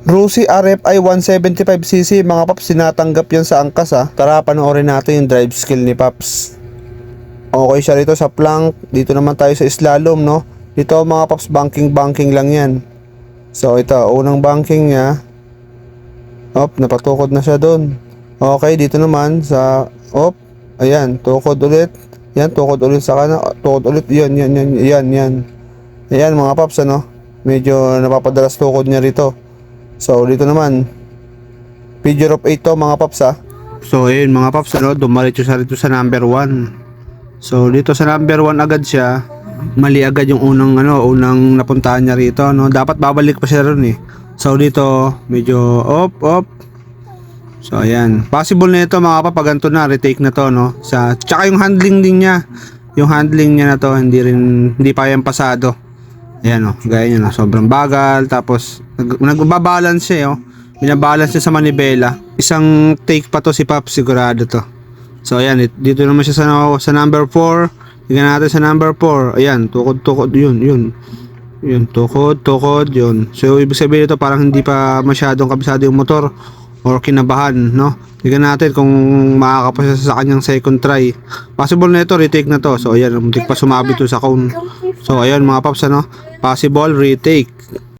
Rusi RFI 175cc mga paps, sinatanggap yan sa angkas ha. Tara panoorin natin yung drive skill ni Paps. Okay siya rito sa plank. Dito naman tayo sa slalom, no. Dito mga paps, banking lang yan. So ito, unang banking niya. Napatukod na siya doon. Okay, dito naman sa ayan, tukod ulit. Yan, tukod ulit sa kanan, tukod ulit. Yan. Ayan mga paps, ano. Medyo napapadalas tukod niya rito. So dito naman, figure of 8 to mga paps ha. So ayun mga paps, ano, dumalit siya rito sa number 1. So dito sa number 1 agad siya. Mali agad yung unang napuntahan niya rito, no. Dapat babalik pa siya ron eh. So dito medyo off. So ayan, possible na ito mga papa, ganito na, retake na to, no. Tsaka yung handling din niya. Yung handling niya na to, hindi pa yan pasado. Ayan o, gaya niya, no. Sobrang bagal. Tapos nagbabalance siya, oh. Binabalance niya sa manibela. Isang take pa to si Pop, sigurado to. So ayan, dito naman siya sa number 4. Tingnan natin sa number 4. Ayan, tukod, yun. Yun, tukod, yun. So ibig sabihin ito, parang hindi pa masyadong kabisado yung motor or kinabahan, no. Tingnan natin kung makakapasa sa kanyang second try. Possible na ito, retake na to. So ayan, muntik pa sumabit to sa cone. So ayan mga paps, ano, possible retake.